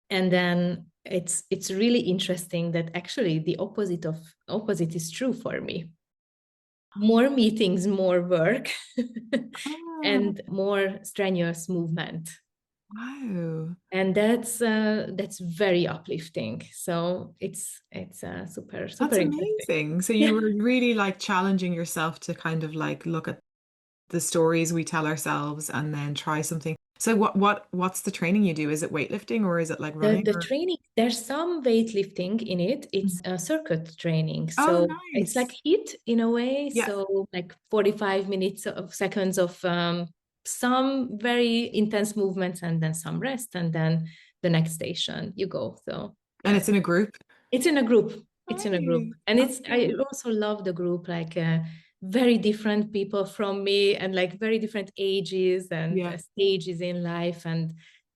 And then it's really interesting that actually the opposite is true for me. More meetings, more work, Oh, and more strenuous movement. wow. And that's very uplifting. So it's super super That's interesting. amazing. So you were really like challenging yourself to kind of like look at the stories we tell ourselves and then try something. So what's the training you do? Is it weightlifting or is it like The running the or? training, there's some weightlifting in it. It's Mhm. a circuit training. Oh, So it's like nice. HIIT in a way. Yeah. So like 45 minutes of seconds of some very intense movements and then some rest and then the next station you go. So And yeah. it's in a group. It's in a group. It's in a group. Nice. And That's I cool. also love the group, like very different people from me and like very different ages and Yeah. stages in life. And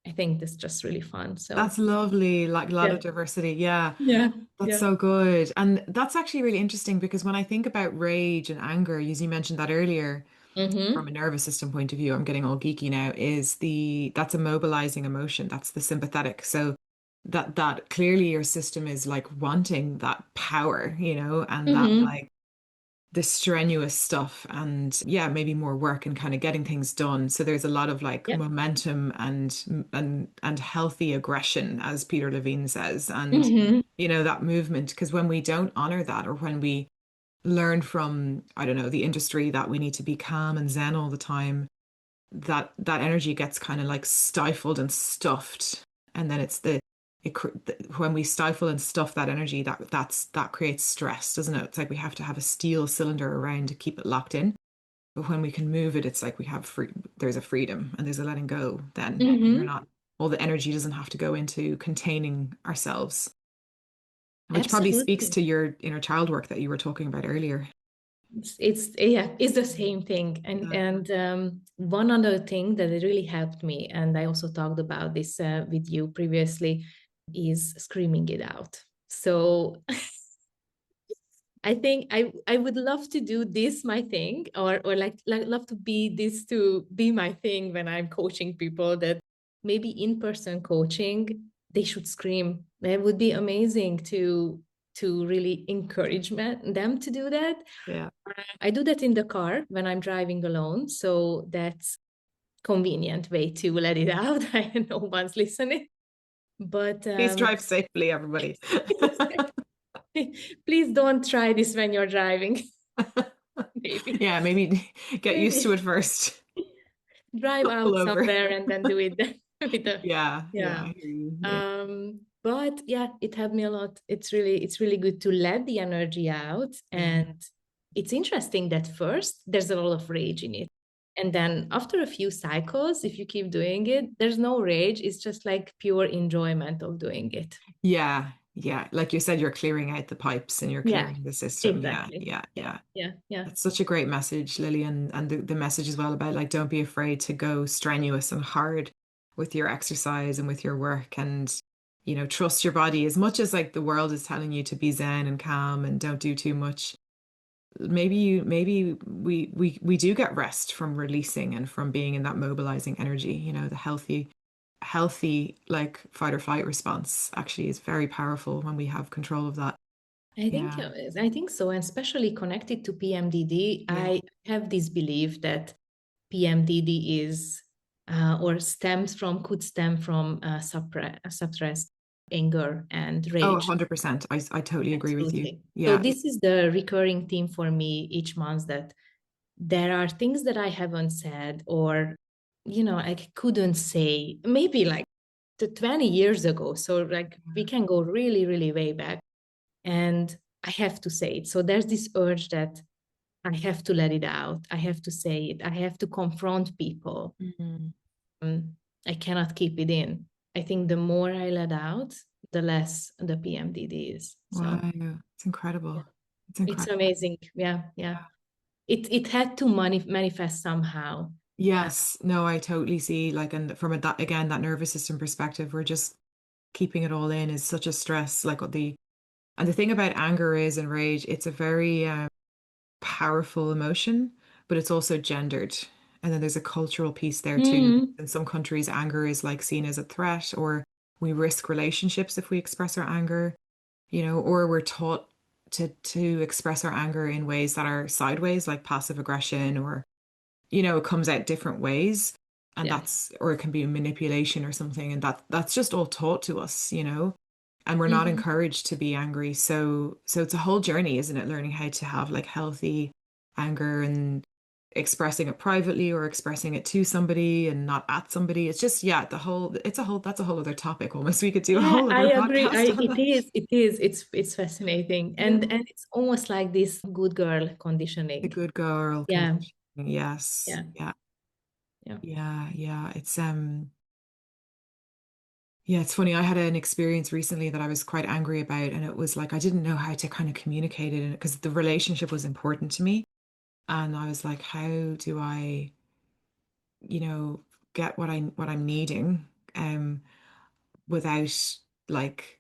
I think that's just really fun. So That's lovely. Like a lot yeah. of diversity. Yeah. Yeah. That's Yeah. so good. And that's actually really interesting because when I think about rage and anger, as you mentioned that earlier, from a Mm-hmm. nervous system point of view, I'm getting all geeky now, is that's a mobilizing emotion. That's the sympathetic. So that clearly your system is like wanting that power, and that Mm-hmm. like the strenuous stuff and yeah, maybe more work and kind of getting things done. So there's a lot of like Yeah. momentum and healthy aggression, as Peter Levine says, and Mm-hmm. that movement. Because when we don't honor that, or when we learn from, I don't know, the industry that we need to be calm and zen all the time, that energy gets kind of like stifled and stuffed, and then when we stifle and stuff that energy, that creates stress, doesn't it? It's like we have to have a steel cylinder around to keep it locked in. But when we can move it, it's like we have free, there's a freedom and there's a letting go. Then we're Mm-hmm. not, all the energy doesn't have to go into containing ourselves, which probably speaks Absolutely. to your inner child work that you were talking about earlier. It's yeah, it's the same thing. And Yeah. one other thing that really helped me, and I also talked about this with you previously, is screaming it out. So I think I would love to do this my thing, or like love to be this to be my thing when I'm coaching people, that maybe in-person coaching they should scream. That would be amazing to really encourage them to do that. Yeah. I do that in the car when I'm driving alone, so that's convenient way to let it out. I know one's listening. But Please drive safely, everybody. please don't try this when you're driving. Maybe. Yeah, maybe get used to it first. Drive Pull out over. somewhere and then do it then with the Yeah, yeah. I hear you. Yeah. But yeah, it helped me a lot. It's really good to let the energy out. Yeah. And it's interesting that first there's a lot of rage in it. And then after a few cycles, if you keep doing it, there's no rage. It's just like pure enjoyment of doing it. Yeah, yeah. Like you said, you're clearing out the pipes and you're Yeah, clearing the system. Yeah, exactly. yeah, Yeah, yeah. yeah, yeah. That's such a great message, Lily, and the message as well about like don't be afraid to go strenuous and hard with your exercise and with your work and trust your body as much as like the world is telling you to be zen and calm and don't do too much. Maybe we do get rest from releasing and from being in that mobilizing energy, the healthy like fight or flight response actually is very powerful when we have control of that. I think Yeah. I think so, and especially connected to PMDD, Yeah. I have this belief that PMDD is or could stem from suppressed anger and Oh, rage. 100%. I totally agree with you. Absolutely. So Yeah. this is the recurring theme for me each month, that there are things that I haven't said, or I couldn't say maybe like 20 years ago. So like we can go really, really way back, and I have to say it. So there's this urge that I have to let it out. I have to say it. I have to confront people. Mhm. I cannot keep it in. I think the more I let out, the less the PMDD is. So Wow. It's yeah, incredible. It's it's incredible. amazing. Yeah, yeah. It had to manifest somehow. Yes. No, I totally see like and from that again, that nervous system perspective, we're just keeping it all in is such a stress. Like and the thing about anger is and rage, it's a very powerful emotion, but it's also gendered. And then there's a cultural piece there too. Mm, In some countries, anger is like seen as a threat, or we risk relationships if we express our anger, or we're taught to express our anger in ways that are sideways, like passive aggression, or it comes out different ways. And yeah. or it can be manipulation or something. And that's just all taught to us. And we're not Mhm. encouraged to be angry. So it's a whole journey, isn't it? Learning how to have like healthy anger and expressing it privately or expressing it to somebody and not at somebody. It's just, yeah, that's a whole other topic almost. We could do a Yeah, whole I other agree. podcast on It that. is, it is, it's fascinating. Yeah. And it's almost like this good girl The conditioning. good girl Yeah, conditioning. Yes. yeah, Yeah. yeah. Yeah. Yeah. Yeah, it's funny. I had an experience recently that I was quite angry about, and it was like I didn't know how to kind of communicate it because the relationship was important to me. And I was like, how do I, you know, get what I'm needing, um, without like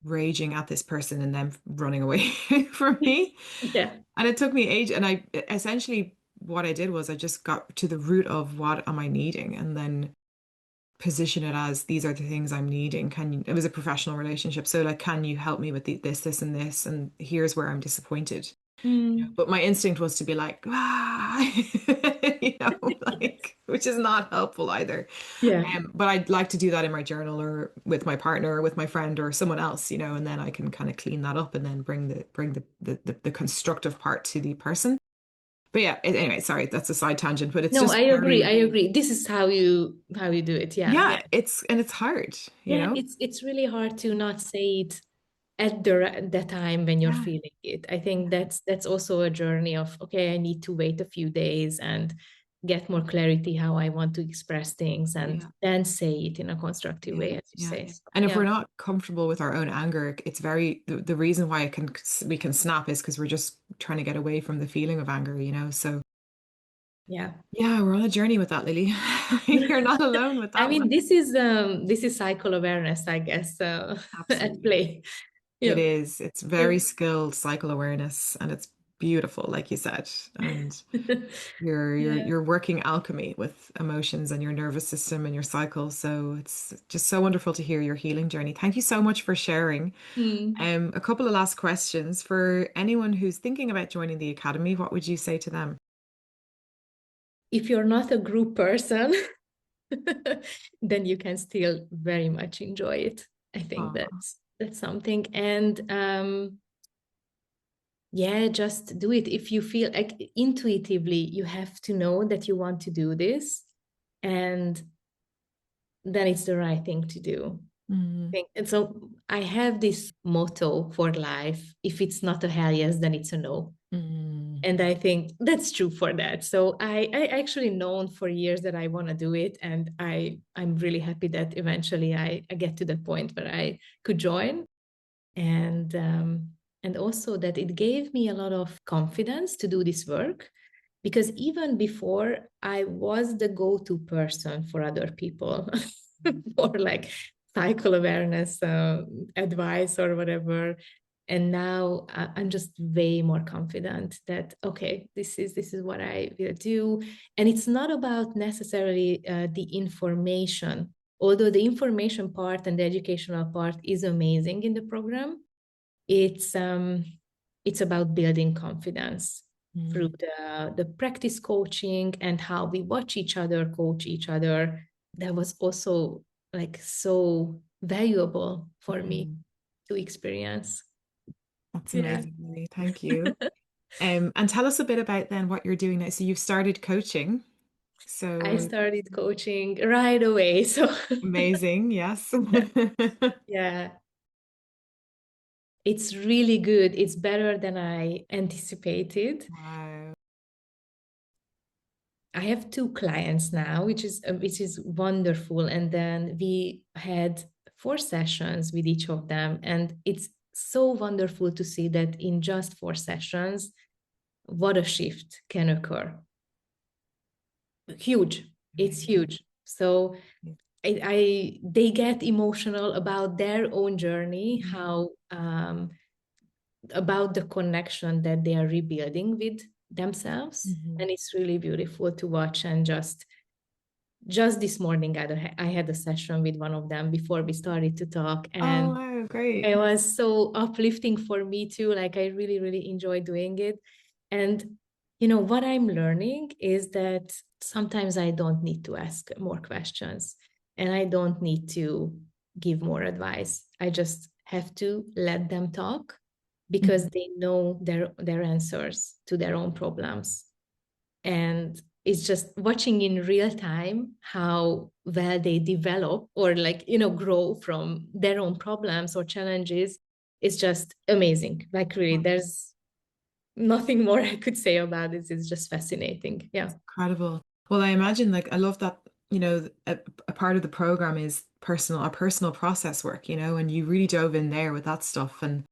raging at this person and then running away from me. Yeah. And it took me age, and I essentially what I did was I just got to the root of what am I needing, and then position it as these are the things I'm needing. It was a professional relationship. So like, can you help me with this, and this? And here's where I'm disappointed. Mm. But my instinct was to be like, like, which is not helpful either. Yeah. But I'd like to do that in my journal or with my partner or with my friend or someone else, and then I can kind of clean that up and then bring the constructive part to the person. But yeah, anyway, sorry, that's a side tangent, but it's No, just I agree. I very, agree. This is how you do it. Yeah, yeah, yeah. it's hard, Yeah, it's really hard to not say it at the time when you're Yeah. feeling it. I think that's also a journey of, okay, I need to wait a few days and get more clarity how I want to express things, and Yeah. then say it in a constructive Yeah. way, as you Yeah. say. So, And if yeah. we're not comfortable with our own anger, it's the reason why we can snap is because we're just trying to get away from the feeling of anger. So Yeah. yeah, we're on a journey with that, Lily. You're not alone with I that mean, one. this is cycle awareness, I guess, at Absolutely. play. It Yeah. is. It's very skilled cycle awareness and it's beautiful, like you said. And you're you're Yeah. you're working alchemy with emotions and your nervous system and your cycle. So it's just so wonderful to hear your healing journey. Thank you so much for sharing. Hmm. A couple of last questions for anyone who's thinking about joining the academy. What would you say to them? If you're not a group person, then you can still very much enjoy it. I think Aw. that's something. And yeah, just do it. If you feel like intuitively, you have to know that you want to do this, and then it's the right thing to do. Mm, And so I have this motto for life: if it's not a hell yes, then it's a no. mm, And I think that's true for that. So I actually known for years that I want to do it, and I'm really happy that eventually I get to the point where I could join. And also that it gave me a lot of confidence to do this work, because even before, I was the go-to person for other people for like cycle awareness advice or whatever. And now I'm just way more confident that okay, this is what I will do. And it's not about necessarily the information, although the information part and the educational part is amazing in the program. It's about building confidence through mm, the practice coaching and how we watch each other coach each other. That was also like so valuable for me mm. to experience. That's Yeah. amazing, Lily. Thank you. And tell us a bit about then what you're doing now. So you've started coaching. I So started coaching right away. So amazing. Yes. yeah, it's really good. It's better than I anticipated. Wow. I have two clients now, which is wonderful. And then we had 4 sessions with each of them, and it's so wonderful to see that in just 4 sessions, what a shift can occur. Huge. It's Amazing. huge. So they get emotional about their own journey, how about the connection that they are rebuilding with themselves, Mhm. and it's really beautiful to watch. And just this morning I had a session with one of them before we started to talk, Oh, and wow, great. it was so uplifting for me too. Like I really really enjoy doing it. And what I'm learning is that sometimes I don't need to ask more questions, and I don't need to give more advice. I just have to let them talk, because Mhm. they know their answers to their own problems. And it's just watching in real time how well they develop, or like grow from their own problems or challenges. It's just amazing. Like really, there's nothing more I could say about this. It's just fascinating. Yeah. It's incredible. Well, I imagine like I love that, a part of the program is our personal process work, and you really dove in there with that stuff and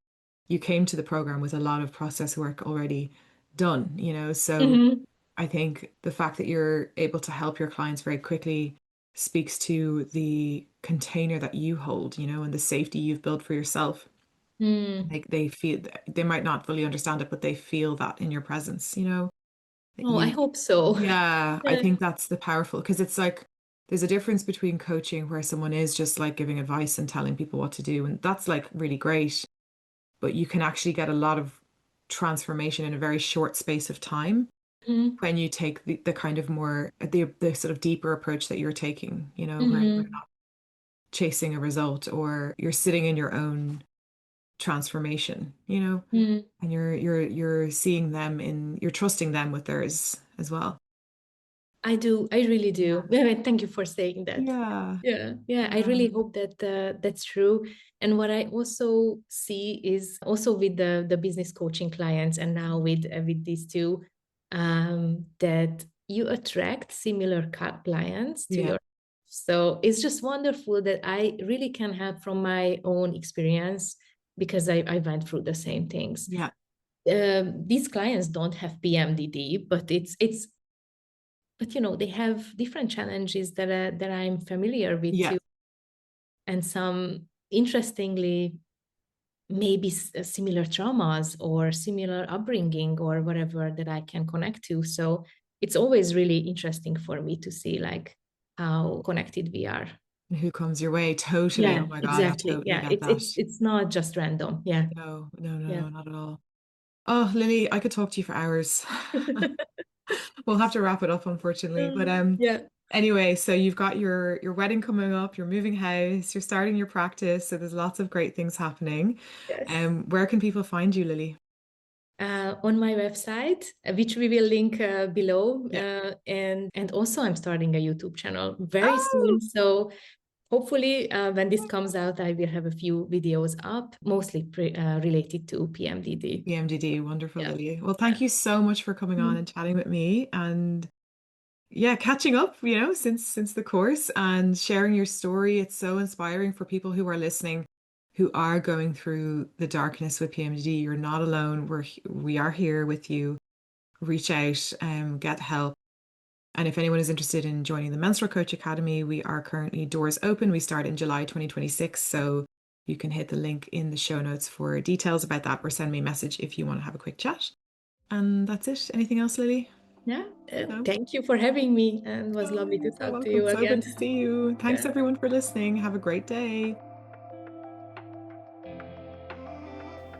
you came to the program with a lot of process work already done, so Mm-hmm. I think the fact that you're able to help your clients very quickly speaks to the container that you hold, and the safety you've built for yourself. Mm. Like they feel they might not fully understand it, but they feel that in your presence, that Oh, I you, hope so. yeah, I Yeah. think that's the powerful because it's like there's a difference between coaching where someone is just like giving advice and telling people what to do, and that's like really great, but you can actually get a lot of transformation in a very short space of time Mm-hmm. when you take the kind of more the sort of deeper approach that you're taking, where you're Mm-hmm. not chasing a result or you're sitting in your own transformation, Mm-hmm. and you're seeing them you're trusting them with theirs as well. I do. I really Yeah. do. Yeah, thank you for saying that. Yeah. Yeah, yeah. I Yeah. really hope that that's true. And what I also see is also with the business coaching clients, and now with these two, that you attract similar clients to Yeah. your. So it's just wonderful that I really can have from my own experience, because I went through the same things. Yeah. These clients don't have PMDD, but they have different challenges that I'm familiar with Yeah. too, and some interestingly maybe similar traumas or similar upbringing or whatever that I can connect to. So it's always really interesting for me to see like how connected we are. And who comes your way? Totally. Yeah, Oh my God, I exactly. totally Yeah, get it's that. it's it's not just random. Yeah, No, no, no, yeah. no, not at all. Oh, Lily, I could talk to you for hours. We'll have to wrap it up, unfortunately. But Yeah. Anyway, so you've got your wedding coming up, you're moving house, you're starting your practice, so there's lots of great things happening. Yes. Where can people find you, Lili? On my website, which we will link below, Yeah. and also I'm starting a YouTube channel very Oh, soon. So hopefully, when this comes out, I will have a few videos up, mostly related to PMDD. PMDD, wonderful, Yeah. Lili. Well, thank you so much for coming on Mm. and chatting with me, and yeah, catching up, since the course and sharing your story. It's so inspiring for people who are listening, who are going through the darkness with PMDD. You're not alone. We are here with you. Reach out, get help. And if anyone is interested in joining the Menstrual Coach Academy, we are currently doors open. We start in July 2026. So you can hit the link in the show notes for details about that, or send me a message if you want to have a quick chat. And that's it. Anything else, Lili? Yeah. No? Thank you for having me, and it was Oh, lovely to you're so talk to welcome. you So good again. to see you. Thanks Yeah. everyone for listening. Have a great day.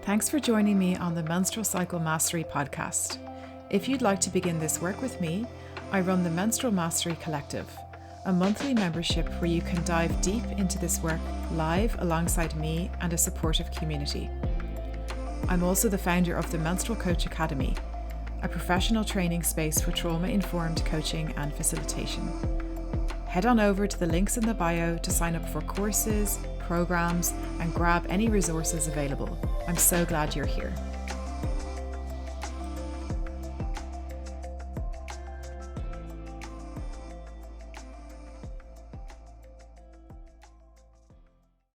Thanks for joining me on the Menstrual Cycle Mastery Podcast. If you'd like to begin this work with me, I run the Menstrual Mastery Collective, a monthly membership where you can dive deep into this work live alongside me and a supportive community. I'm also the founder of the Menstrual Coach Academy, a professional training space for trauma-informed coaching and facilitation. Head on over to the links in the bio to sign up for courses, programs, and grab any resources available. I'm so glad you're here.